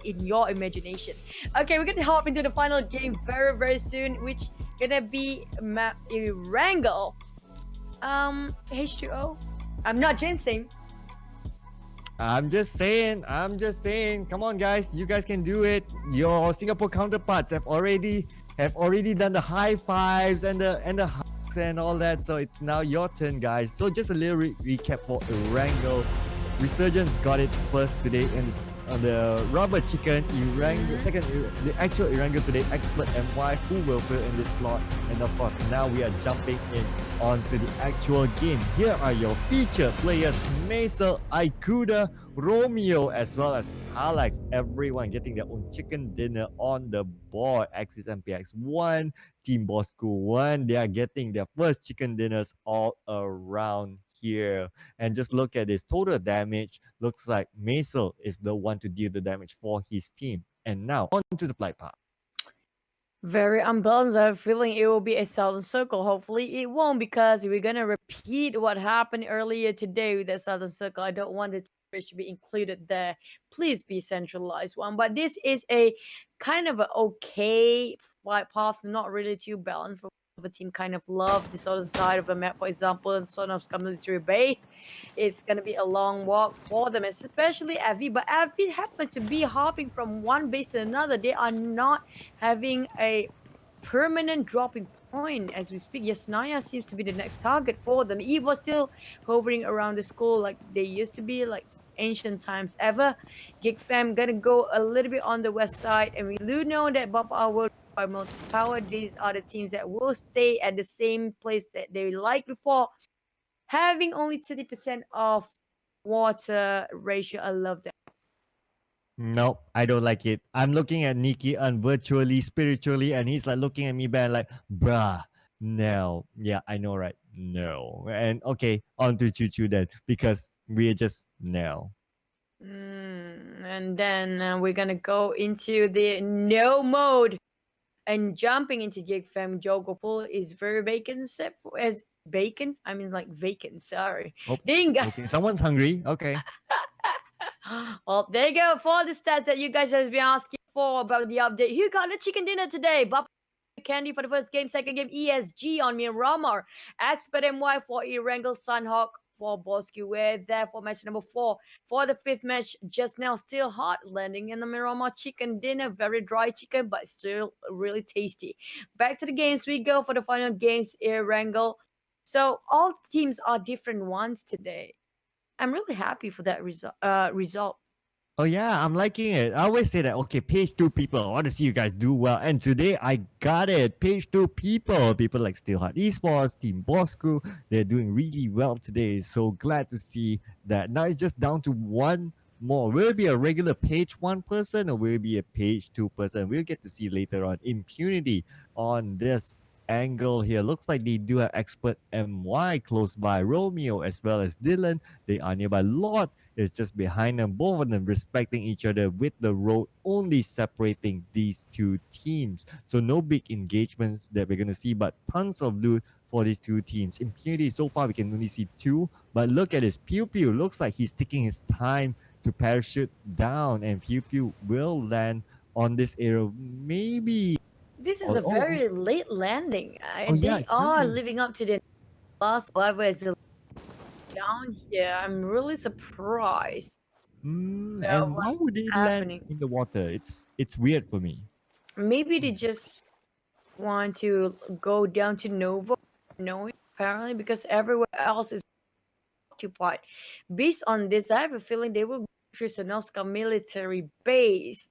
in your imagination. Okay, we're gonna hop into the final game very soon, which gonna be map Erangel. H2O. I'm not ginseng. I'm just saying. Come on, guys, you guys can do it. Your Singapore counterparts have already done the high fives and the hugs and all that. So it's now your turn, guys. So just a little recap for Erangel. Resurgence got it first today in on the rubber chicken. Erangel second, the actual Erangel today. Expert MY who will fill in this slot, and of course now we are jumping in onto the actual game. Here are your featured players: Maisel, Ikuda, Romeo, as well as Alex. Everyone getting their own chicken dinner on the board. Axis MPX 1, Team Bosco 1. They are getting their first chicken dinners all around here. And just look at this total damage. Looks like Maisel is the one to deal the damage for his team. And now on to the flight path. Very unbalanced. I have a feeling it will be a Southern Circle. Hopefully it won't, because we're gonna repeat what happened earlier today with the Southern Circle. I don't want it to be included there. Please be centralized one. But this is a kind of a okay flight path, not really too balanced. For the team kind of love the southern side of the map, for example, in Sonov's military base. It's gonna be a long walk for them, especially Avi. But Avi happens to be hopping from one base to another. They are not having a permanent dropping point as we speak. Yes, Naya seems to be the next target for them. Evo still hovering around the school like they used to be, like ancient times ever. Gig Fam gonna go a little bit on the west side, and we do know that Bapa will by multi-power. These are the teams that will stay at the same place that they like before, having only 30% of water ratio. I love that. Nope, I don't like it. I'm looking at Nikki virtually, spiritually, and he's like looking at me back like, bruh, no. Yeah, I know, right? No. And okay, on to Choo Choo then, because we're just no. And then we're gonna go into the no mode and jumping into Gig Fam. Jogo Pool is very vacant, except for as bacon. I mean, like vacant. Sorry. Oh, Ding. okay, someone's hungry. Okay. Well, there you go for the stats that you guys have been asking for about the update. Who got the chicken dinner today? Bob Candy for the first game, second game ESG on Miramar, Expert MY for Erangel, Sunhawk for Bosque. We're there for match number 4. For the fifth match, just now still hot, landing in the Miramar chicken dinner. Very dry chicken, but still really tasty. Back to the games we go for the final games, Erangel. So all teams are different ones today. I'm really happy for that result. Oh yeah, I'm liking it. I always say that, okay, page 2 people, I want to see you guys do well. And today I got it. Page 2 people. People like Steelheart Esports, Team Bosco, they're doing really well today. So glad to see that. Now it's just down to one more. Will it be a regular page 1 person or will it be a page 2 person? We'll get to see later on. Impunity on this angle here. Looks like they do have Expert MY close by. Romeo as well as Dylan. They are nearby. Lord is just behind them, both of them respecting each other, with the road only separating these two teams. So no big engagements that we're going to see, but tons of loot for these two teams. Impunity, so far we can only see 2, but look at this. Pew Pew looks like he's taking his time to parachute down, and Pew Pew will land on this area. Maybe this is a very late landing, and yeah, they are living up to the last level as the down here. I'm really surprised. And why would they land in the water? It's weird for me. Maybe they just want to go down to Nova, knowing apparently, because everywhere else is occupied. Based on this, I have a feeling they will be Sonovska military base.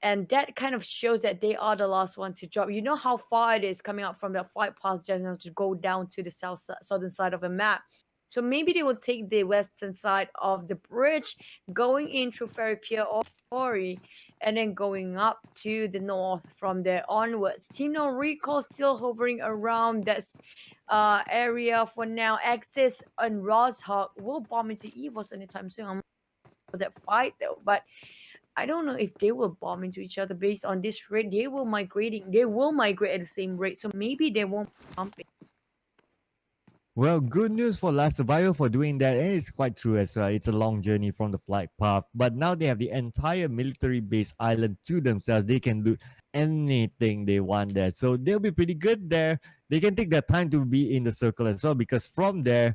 And that kind of shows that they are the last one to drop. You know how far it is coming out from the flight path just to go down to the southern side of the map. So maybe they will take the western side of the bridge, going in through Ferry Pier or Ori, and then going up to the north from there onwards. Team No Recall still hovering around that area for now. Axis and Roshawk will bomb into Evos anytime soon. I'm for that fight though, but I don't know if they will bomb into each other based on this rate. They will migrate at the same rate, so maybe they won't bump it. Well, good news for Last Survivor for doing that. And it's quite true as well. It's a long journey from the flight path. But now they have the entire military base island to themselves. They can do anything they want there. So they'll be pretty good there. They can take their time to be in the circle as well because from there,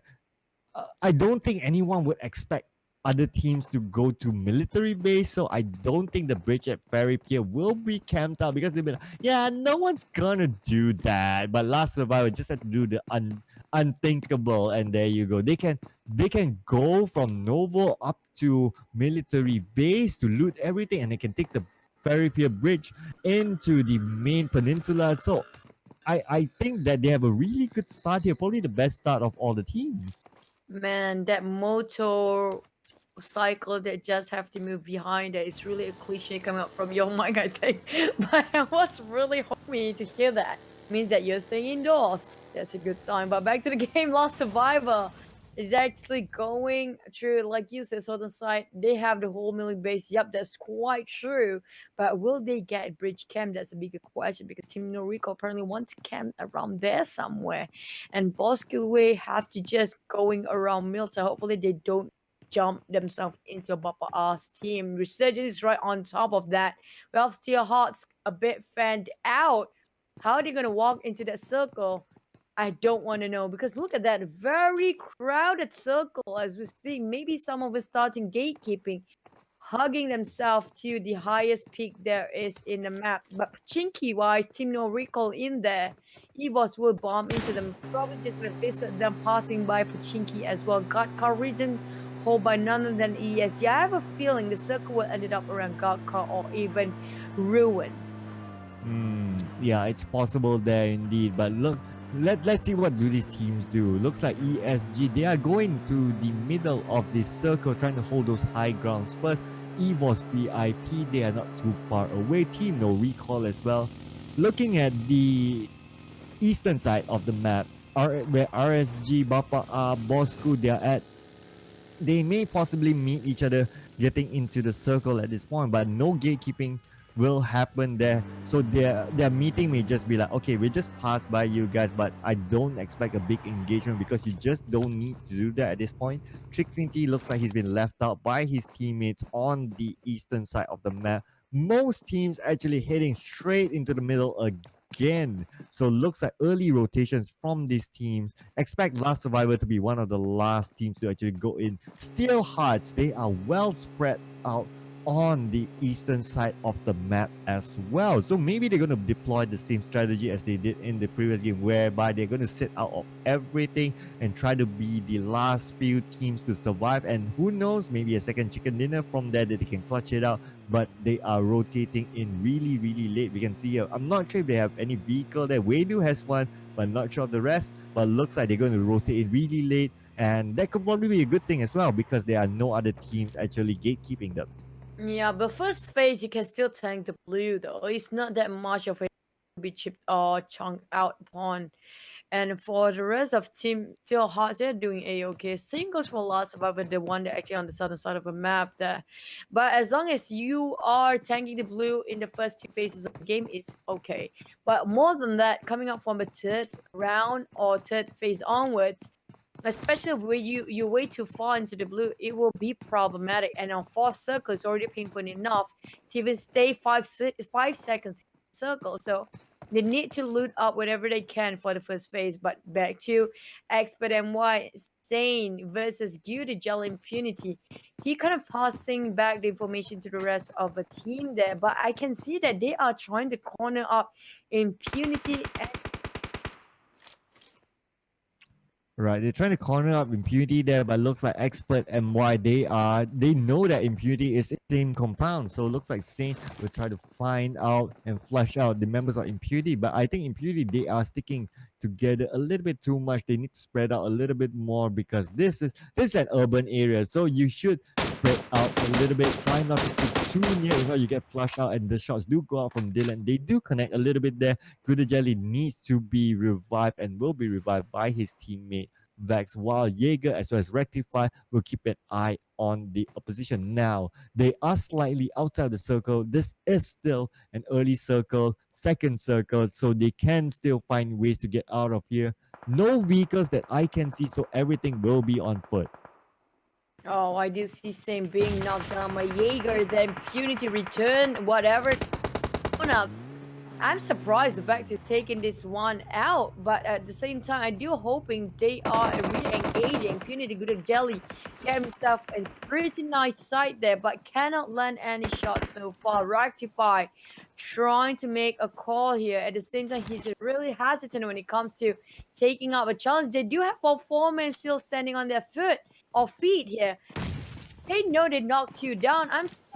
I don't think anyone would expect other teams to go to military base. So I don't think the bridge at Ferry Pier will be camped out because they'll be like, yeah, no one's gonna do that. But Last Survivor just had to do the unthinkable, and there you go. They can go from Novo up to military base to loot everything, and they can take the Ferry Pier bridge into the main peninsula. So I think that they have a really good start here, probably the best start of all the teams. Man, that motor cycle that just have to move behind it is really a cliche coming out from your mic, I think. But I was really hoping to hear that. Means that you're staying indoors. That's a good sign. But back to the game, Last Survivor is actually going through, like you said, Southern Side. They have the whole milling base. Yep, that's quite true. But will they get bridge camp? That's a bigger question because Team Noriko apparently wants to camp around there somewhere. And Bosque Way have to just going around Milta. Hopefully they don't jump themselves into Bapa R's team. Resurgence is right on top of that. Well, Steel Hearts a bit fanned out. How are they gonna walk into that circle? I don't want to know because look at that very crowded circle as we speak. Maybe some of us starting gatekeeping, hugging themselves to the highest peak there is in the map. But Pachinki wise, Team No Recall in there. Evos will bomb into them. Probably just gonna visit them passing by Pachinki as well. God Car region hold by none other than ESG. I have a feeling the circle will end up around God Car or even ruins. Yeah, it's possible there indeed. But look, let's see what do these teams do. Looks like ESG, they are going to the middle of this circle, trying to hold those high grounds. First, EVOS VIP, they are not too far away. Team No Recall as well. Looking at the eastern side of the map, where RSG, Bapa, Bosku, they are at, they may possibly meet each other getting into the circle at this point, but no gatekeeping will happen there. So their meeting may just be like, okay, we just passed by you guys, but I don't expect a big engagement because you just don't need to do that at this point. Trixinty looks like he's been left out by his teammates on the eastern side of the map. Most teams actually heading straight into the middle again. So looks like early rotations from these teams. Expect Last Survivor to be one of the last teams to actually go in. Steel Hearts, they are well spread out on the eastern side of the map as well. So maybe they're going to deploy the same strategy as they did in the previous game, whereby they're going to sit out of everything and try to be the last few teams to survive. And who knows, maybe a second chicken dinner from there that they can clutch it out. But they are rotating in really, really late. We can see here, I'm not sure if they have any vehicle there. Waydu has one, but not sure of the rest. But looks like they're going to rotate in really late. And that could probably be a good thing as well because there are no other teams actually gatekeeping them. Yeah, but first phase you can still tank the blue though. It's not that much of a be chipped or chunked out upon. And for the rest of Team Steel Hearts, they're doing a-okay. Same goes for Last Survivor, the one that actually on the southern side of the map there. But as long as you are tanking the blue in the first two phases of the game, it's okay. But more than that, coming up from the third round or third phase onwards, especially if you're way too far into the blue, it will be problematic. And on fourth circle, it's already painful enough to even stay 5 seconds in the circle. So they need to loot up whatever they can for the first phase. But back to Expert MY, Zane versus Yoodo Gel Impunity. He kind of passing back the information to the rest of the team there. But I can see that they are trying to corner up Impunity and Right, they're trying to corner up Impunity there, but looks like Expert MY, they know that Impunity is in the same compound. So it looks like Saint will try to find out and flush out the members of Impunity. But I think Impunity, they are sticking together a little bit too much. They need to spread out a little bit more because this is an urban area. So you should spread out a little bit. Try not to stick too near, if not you get flushed out, and the shots do go out from Dylan. They do connect a little bit there. Good Jelly needs to be revived and will be revived by his teammate Vex, while Jaeger as well as Rectify will keep an eye on the opposition. Now, they are slightly outside the circle. This is still an early circle, second circle, so they can still find ways to get out of here. No vehicles that I can see, so everything will be on foot. Oh, I do see same being knocked down by Jaeger, the impunity return, whatever. Now, I'm surprised the Vex is taking this one out, but at the same time, I do hoping they are re-engaging. Impunity good jelly get himself a pretty nice sight there, but cannot land any shots so far. Rectify trying to make a call here. At the same time, he's really hesitant when it comes to taking up a challenge. They do have all four men still standing on their foot or feet here. They know they knocked you down.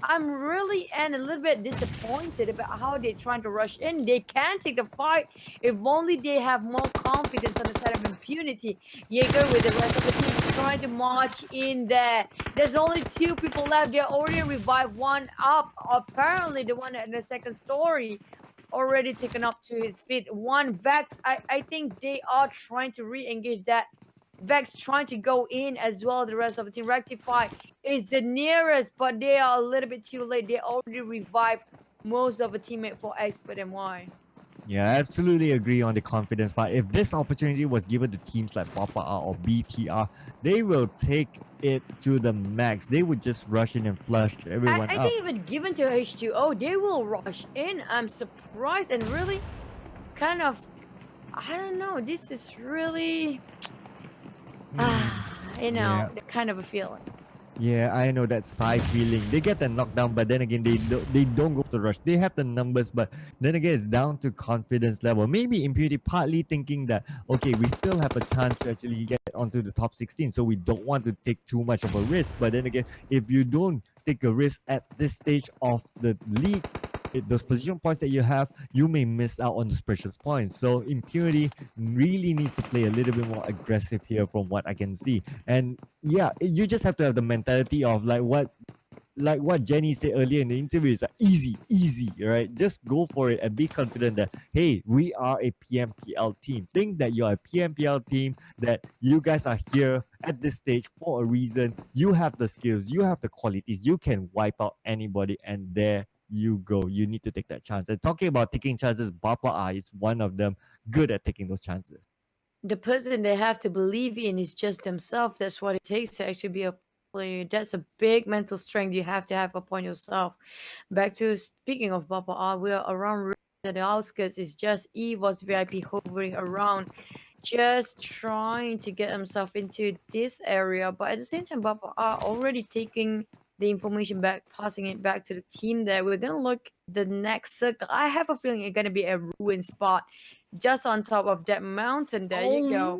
I'm really and a little bit disappointed about how they're trying to rush in. They can take the fight if only they have more confidence on the side of impunity. Jaeger with the rest of the team trying to march in there. There's only two people left. They already revived one up. Apparently the one in the second story already taken up to his feet. One Vex. I think they are trying to re-engage that. Vex trying to go in as well. The rest of the team Rectify is the nearest, but they are a little bit too late. They already revived most of the teammate for Expert MY. Yeah, I absolutely agree on the confidence part. If this opportunity was given to teams like Papa R or BTR, they will take it to the max. They would just rush in and flush everyone I up. think even given to H2O, they will rush in. I'm surprised and really kind of, I don't know. This is really, Yeah. kind of a feeling. Yeah, I know that sigh feeling. They get the knockdown, but then again, they don't go to rush. They have the numbers, but then again, it's down to confidence level. Maybe Impunity partly thinking that okay, we still have a chance to actually get onto the top 16, so we don't want to take too much of a risk. But then again, if you don't take a risk at this stage of the league, those position points that you have, you may miss out on those precious points. So Impunity really needs to play a little bit more aggressive here, from what I can see. And yeah, you just have to have the mentality of like what Jenny said earlier in the interview is like easy, right? Just go for it and be confident that hey, we are a PMPL team. Think that you're a PMPL team, that you guys are here at this stage for a reason. You have the skills, you have the qualities, you can wipe out anybody, and there you go. You need to take that chance. And talking about taking chances, Bapa R is one of them, good at taking those chances. The person they have to believe in is just themselves. That's what it takes to actually be a player. That's a big mental strength you have to have upon yourself. Back to speaking of Papa R, we are around the outskirts. It's just EVOS VIP hovering around, just trying to get himself into this area. But at the same time, Papa R already taking the information back, passing it back to the team there. We're gonna look the next circle. I have a feeling it's gonna be a ruin spot just on top of that mountain. There you go.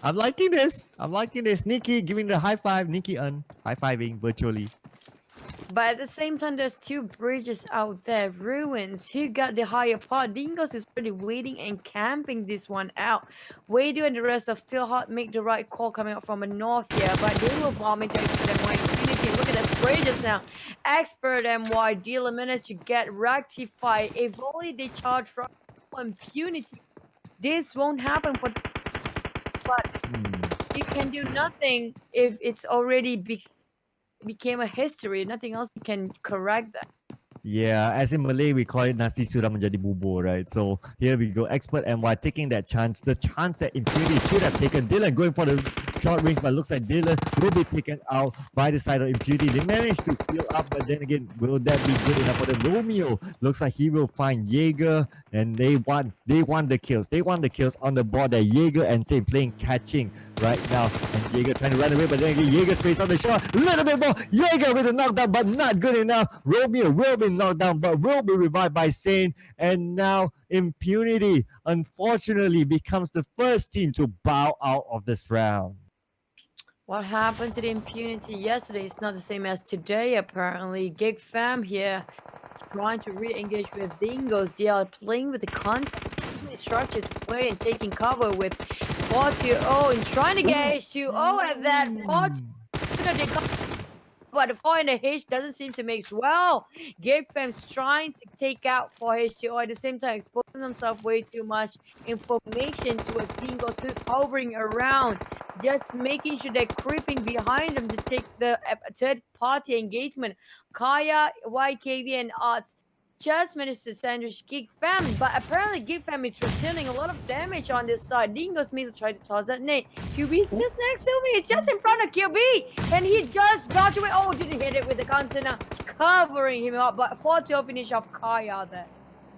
I'm liking this. I'm liking this. Nikki giving the high five. Nikki high fiving virtually. But at the same time, there's two bridges out there, ruins. Who got the higher part? Dingos is already waiting and camping this one out. Wadu and the rest of Steelheart make the right call coming up from the north here, but they will bomb into Expert MY Infinity. Look at the bridges now. Expert MY dealer managed to get rectified. If only they charge for impunity, this won't happen for. But you can do nothing if it's already became a history. Nothing else can correct that. Yeah, as in Malay, we call it nasi sudah menjadi bubur, right? So here we go. Expert MY taking that chance. The chance that Infinity should have taken. Dylan going for the short range, but looks like Dylan will be taken out by the side of Impunity. They managed to heal up, but then again, will that be good enough for the Romeo? Looks like he will find Jaeger, and they want the kills. They want the kills on the board there. Jaeger and Same playing catching right now. And Jaeger trying to run away, but then again, Jaeger space on the shot. A little bit more. Jaeger with a knockdown, but not good enough. Romeo will be knocked down, but will be revived by Sane. And now Impunity, unfortunately, becomes the first team to bow out of this round. What happened to the impunity yesterday is not the same as today, apparently. Gig Fam here trying to re-engage with Dingos. They are playing with the content structured play and taking cover with 4-2-0 and trying to get H2O at that 4-2. But the 4 and the H doesn't seem to mix well. Gig Fam's trying to take out for H2O at the same time, exposing himself way too much information towards Dingos, who's hovering around, just making sure they're creeping behind them to take the third party engagement. Kaya, YKV, and Arts just managed to sandwich Geek Fam, but apparently Geek Fam is returning a lot of damage on this side. Dingo's Miss tried to toss that nade. QB's just next to me. It's just in front of QB. And he just dodged away. Oh, didn't hit it with the counter now. Covering him up. But 4-2 finish off Kaya there.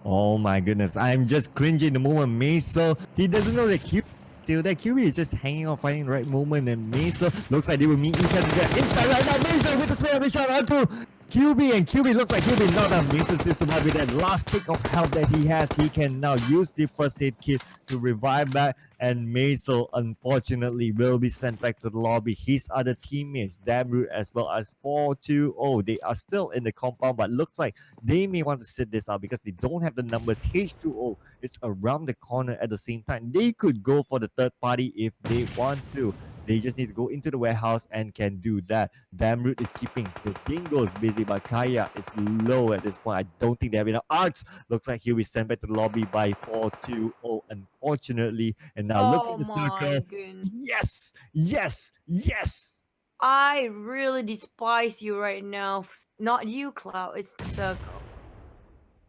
Oh my goodness, I'm just cringing the moment Maso, he doesn't know that still there. QB is just hanging on, finding the right moment, and Maso looks like they will meet each other there. Inside right now, Maso with the spare of the shot onto QB, and QB looks like QB not done. Maso still survive with that last tick of health that he has. He can now use the first aid kit to revive back, and Maso unfortunately will be sent back to the lobby. His other teammates, Dabroot as well as 420, they are still in the compound, but looks like they may want to sit this out because they don't have the numbers. H2O is around the corner at the same time. They could go for the third party if they want to. They just need to go into the warehouse and can do that. Damroot is keeping the Dingoes busy, but Kaya is low at this point. I don't think they have enough arcs. Looks like he'll be sent back to the lobby by 420, unfortunately. And now look at the circle. Goodness. Yes! Yes! Yes! I really despise you right now. Not you, Cloud. It's the circle.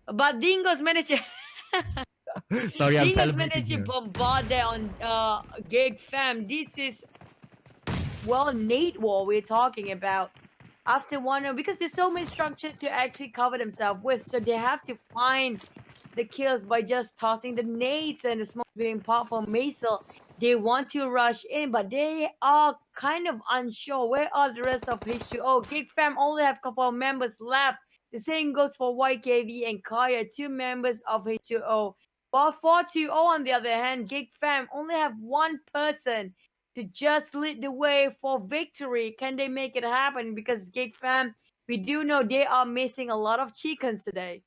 But Dingo's managed to... Sorry, I'm Dingo's celebrating managed to here. bombard there on Gig Fam. This is... Well, Nate War we're talking about. After one, because there's so much structure to actually cover themselves with, so they have to find the kills by just tossing the nades and the smoke being popped from Maisel. They want to rush in, but they are kind of unsure. Where are the rest of H2O? Gig Fam only have a couple of members left. The same goes for YKV and Kaya, 2 members of H2O. While 420 on the other hand, Gig Fam only have 1 person to just lead the way for victory. Can they make it happen? Because Gig Fam, we do know they are missing a lot of chickens today.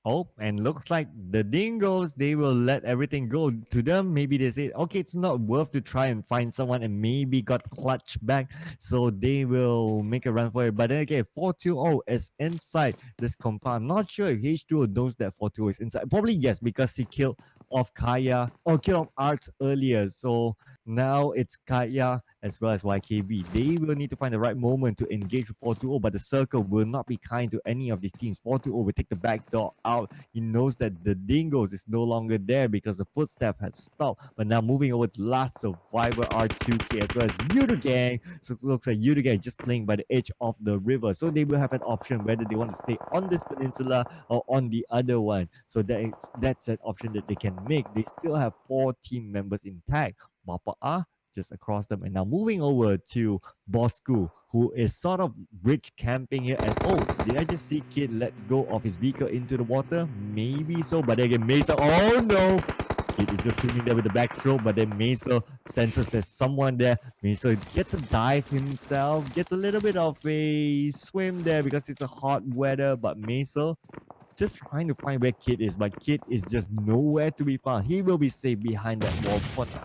Oh, and looks like the Dingoes, they will let everything go. To them, maybe they say, okay, it's not worth to try and find someone and maybe got clutch back. So they will make a run for it. But then again, 420 is inside this compound. I'm not sure if H2O knows that 420 is inside. Probably yes, because he killed off Kaya or killed off Arts earlier. So now it's Kaya as well as YKB. They will need to find the right moment to engage with 420, but the circle will not be kind to any of these teams. 420 will take the back door out. He knows that the Dingoes is no longer there because the footstep has stopped. But now moving over to last survivor R2K as well as Yoodo Gang. So it looks like Yoodo Gang is just playing by the edge of the river. So they will have an option whether they want to stay on this peninsula or on the other one. So that's an option that they can make. They still have 4 team members intact. Bapa are just across them. And now moving over to Bosku, who is sort of bridge camping here. And oh, did I just see Kid let go of his vehicle into the water? Maybe so. But then again, Mesa, oh no! Kid is just swimming there with the backstroke, but then Mesa senses there's someone there. Mesa gets a dive himself, gets a little bit of a swim there because it's a hot weather, but Mesa just trying to find where Kid is, but Kid is just nowhere to be found. He will be safe behind that wall for now.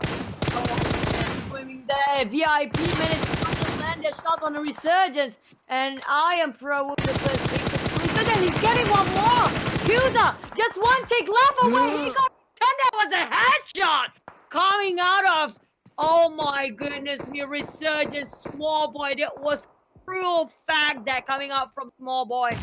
Swimming there, VIP managed to land their shots on the resurgence, and I am pro with the first hit. Resurgence, he's getting one more. User, just one tick left away. He got 10. That was a headshot coming out of. Oh my goodness, me resurgence, small boy. That was cruel fact that coming out from small boy.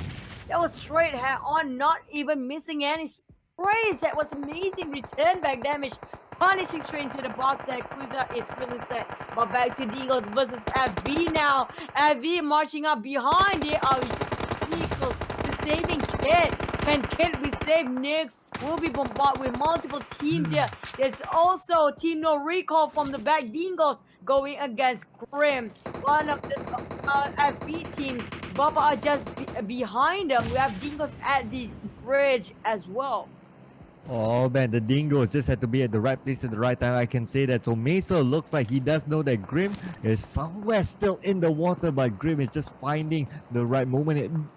That was straight head on, not even missing any sprays. That was amazing return back damage. Punishing straight into the box there. Kuza is really set. But back to Deagles versus FV now. FV marching up behind. They are vehicles to saving Kid. Can Kid be saved? Nix will be bombarded with multiple teams here. There's also Team No Recall from the back. Deagles going against Grim. One of the FV teams. Baba are just behind them. We have Dingoes at the bridge as well. Oh man, the Dingoes just had to be at the right place at the right time. I can say that. So Mesa looks like he does know that Grim is somewhere still in the water, but Grim is just finding the right moment.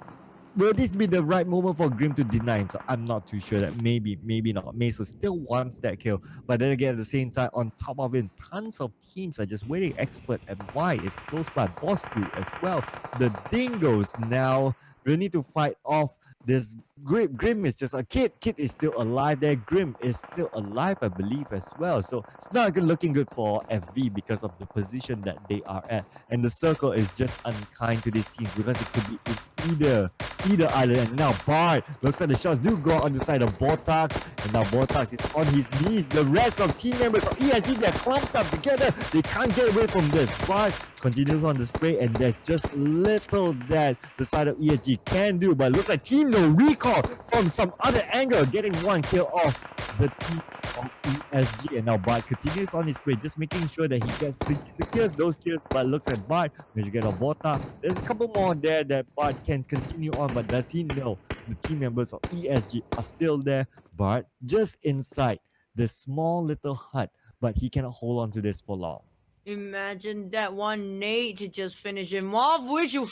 Will this be the right moment for Grim to deny him? So I'm not too sure. That maybe not. Mesa still wants that kill, but then again, at the same time, on top of it, tons of teams are just waiting. Expert and Y is close by. Boss Crew as well. The Dingoes now will need to fight off this Grim is just a kid. Kid is still alive there. Grim is still alive, I believe, as well. So it's not looking good for FV because of the position that they are at. And the circle is just unkind to these teams because it could be in either island. And now Bard looks like the shots do go on the side of Botax. And now Botax is on his knees. The rest of team members of ESG, they're clumped up together. They can't get away from this. Bard continues on the spray, and there's just little that the side of ESG can do. But it looks like Team No Recall from some other angle, getting one kill off the team of ESG. And now Bart continues on his spray, just making sure that he gets secures those kills. But it looks like Bart managed to get a Bota. There's a couple more there that Bart can continue on, but does he know the team members of ESG are still there? Bart just inside this small little hut, but he cannot hold on to this for long. Imagine that one nade to just finish him off. Wish you.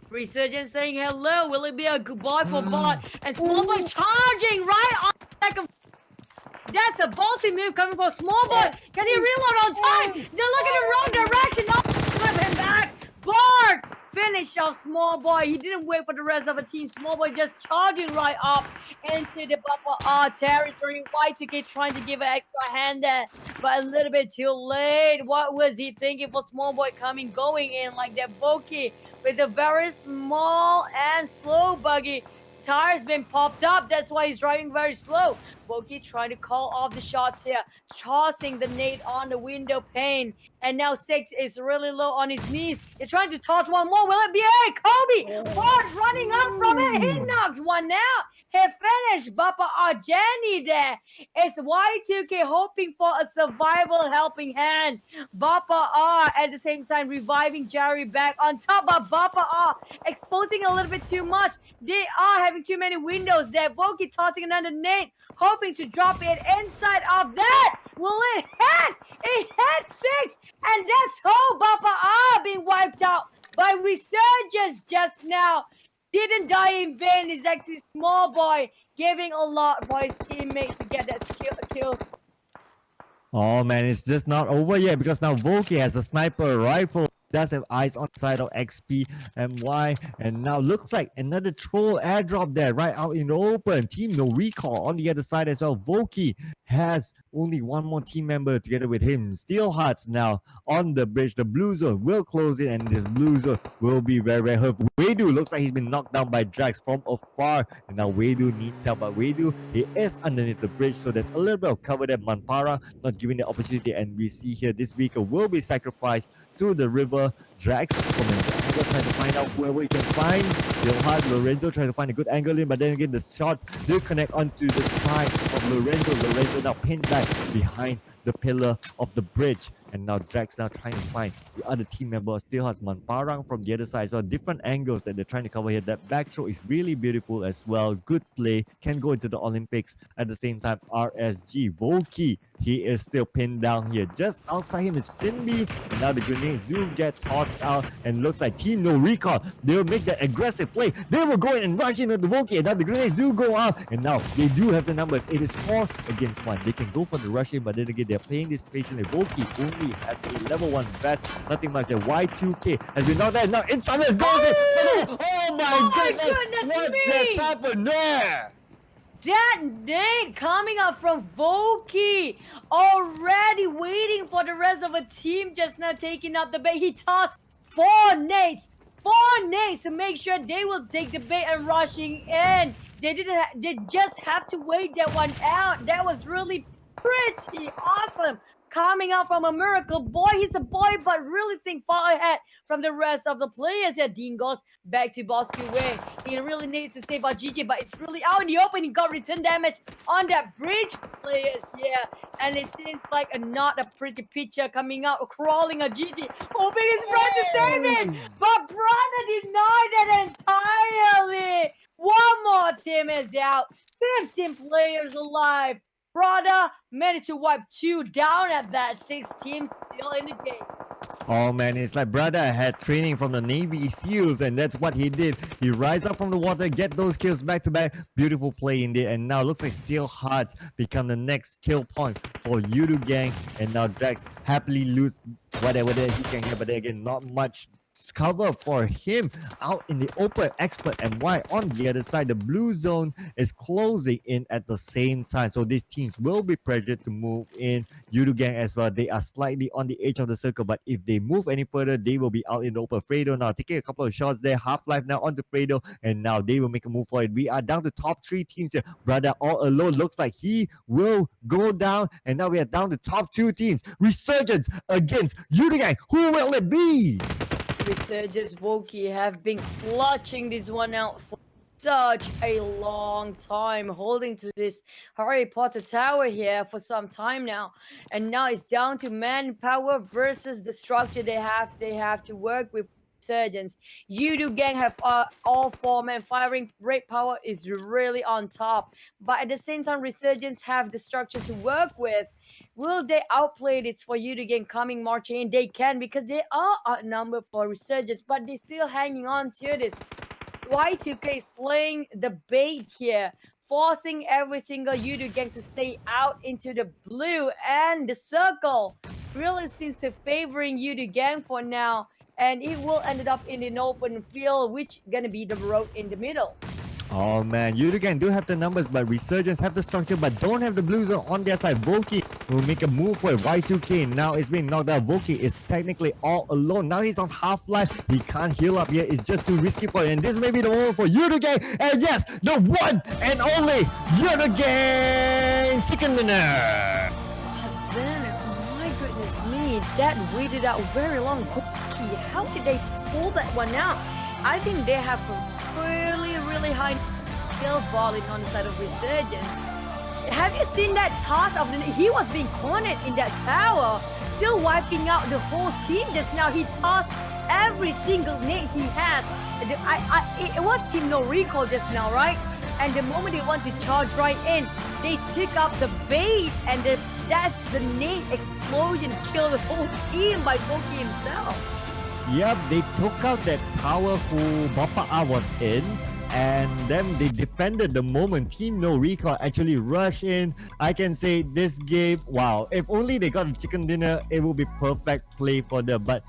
Resurgence saying hello. Will it be a goodbye for Bot? And Small Boy charging right on the back of. That's a bossy move coming from Small Boy. Can he reload on time? They're looking the wrong direction. No, flip him back. Bart finish off Small Boy. He didn't wait for the rest of the team. Small Boy just charging right up into the Buffer territory. Y2K trying to give an extra hand there, but a little bit too late. What was he thinking for Small Boy going in like that? Boki with a very small and slow buggy. Tires been popped up. That's why he's driving very slow. Boki trying to call off the shots here, tossing the nade on the window pane. And now 6 is really low on his knees. They're trying to toss one more. Will it be a Kobe? Bart running up from it. He knocks one out. He finished Bappa Jenny there. It's Y2K hoping for a survival helping hand. Bappa R at the same time reviving Jerry back on top of Bappa R, exposing a little bit too much. They are having too many windows there. Voki tossing another nade, hoping to drop it inside of that. Will it hit? It hit 6, and that's how Bappa R being wiped out by Resurgence just now. Didn't die in vain. It's actually Small Boy giving a lot for his teammates to get that kill. Oh man, it's just not over yet because now Volky has a sniper rifle. Does have eyes on the side of XP and Y, and now looks like another troll airdrop there right out in the open. Team No Recall on the other side as well. Volky has only one more team member together with him. Steel Hearts now on the bridge. The blue zone will close it, and this blue zone will be very, very hurt. Wedu looks like he's been knocked down by Drax from afar, and now Wedu needs help. But Wedu, he is underneath the bridge, so there's a little bit of cover there. Manpara not giving the opportunity, and we see here this vehicle will be sacrificed through the river. Drax from the angle trying to find out whoever he can find. Still hard. Lorenzo trying to find a good angle in, but then again the shots do connect onto the side of Lorenzo. Lorenzo now pinned back behind the pillar of the bridge. And now Drax now trying to find the other team member. Still has Manparang from the other side. So different angles that they're trying to cover here. That back throw is really beautiful as well. Good play. Can go into the Olympics. At the same time, RSG. Volky, he is still pinned down here. Just outside him is Cindy. And now the grenades do get tossed out. And looks like Team No Recall. They will make that aggressive play. They will go in and rush into the Volky. And now the grenades do go out. And now they do have the numbers. It is 4 against 1. They can go for the rush in, but then again, they're playing this patiently. Volky only has a level 1 vest. Nothing much there. Y2K has been knocked there. Now inside goes it. Oh my goodness. What just happened there? That nade coming up from Volky, already waiting for the rest of the team, just now taking up the bait. He tossed 4 nades to make sure they will take the bait and rushing in. They just have to wait that one out. That was really pretty awesome. Coming out from a miracle boy. He's a boy, but really think far ahead from the rest of the players. Yeah, Dean goes back to Bosque Way. He really needs to save out GG, but it's really out in the open. He got return damage on that bridge players. Yeah, and it seems like not a pretty picture coming out, crawling a GG, hoping his friend to save it. But brother denied it entirely. One more team is out. 15 players alive. Brother managed to wipe 2 down at that. 6 teams still in the game. Oh man, it's like brother had training from the Navy SEALs, and that's what he did. He rise up from the water, get those kills back to back. Beautiful play indeed, and now looks like Steel Hearts become the next kill point for Yoodo gang, and now Drax happily lose whatever he can here, but then again, not much cover for him out in the open. Expert and Y on the other side. The blue zone is closing in at the same time. So these teams will be pressured to move in. Yoodo Gang as well. They are slightly on the edge of the circle, but if they move any further, they will be out in the open. Fredo now taking a couple of shots there. Half-Life now onto Fredo, and now they will make a move for it. We are down to top 3 teams here. Brother all alone looks like he will go down, and now we are down to top 2 teams. Resurgence against Yoodo Gang. Who will it be? Resurgence Voki have been clutching this one out for such a long time, holding to this Harry Potter tower here for some time now. And now it's down to manpower versus the structure they have. They have to work with Resurgence. Yoodo Gang have all 4 men firing. Rate power is really on top. But at the same time, Resurgence have the structure to work with. Will they outplay this for Yoodo Gang coming marching in? They can, because they are outnumbered for Resurgence, but they're still hanging on to this. Y2K is playing the bait here, forcing every single Yoodo Gang to stay out into the blue, and the circle really seems to favoring Yoodo Gang for now, and it will end up in an open field, which gonna be the road in the middle. Oh man, Yoodo Gang do have the numbers, but Resurgence have the structure, but don't have the blue zone on their side. Voki will make a move for it. Y2K now is being knocked out. Voki is technically all alone. Now he's on Half-Life. He can't heal up yet. It's just too risky for it. And this may be the moment for Yoodo Gang. And yes, the one and only Yoodo Gang Chicken Dinner. But then, my goodness me, that waited out very long. Voki, how did they pull that one out? I think they have a really high kill volume on the side of Resurgence. Have you seen that toss of the... He was being cornered in that tower, still wiping out the whole team just now. He tossed every single nade he has. It was Team No Recall just now, right? And the moment they want to charge right in, they took up the bait, and that's the nade explosion killed the whole team by Voki himself. Yep, they took out that tower who Bapa was in, and then they defended the moment Team No Recall actually rushed in. I can say this game, wow, if only they got the chicken dinner, it would be perfect play for them. But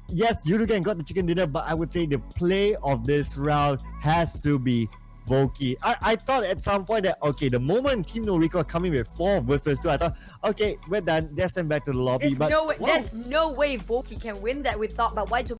yes, Yoodo Gang got the chicken dinner, but I would say the play of this round has to be Voki. I thought at some point that, okay, the moment Team No Recall coming with 4 versus 2, I thought, okay, we're done. They're sent back to the lobby. There's no way Voki can win that, we thought, but Y2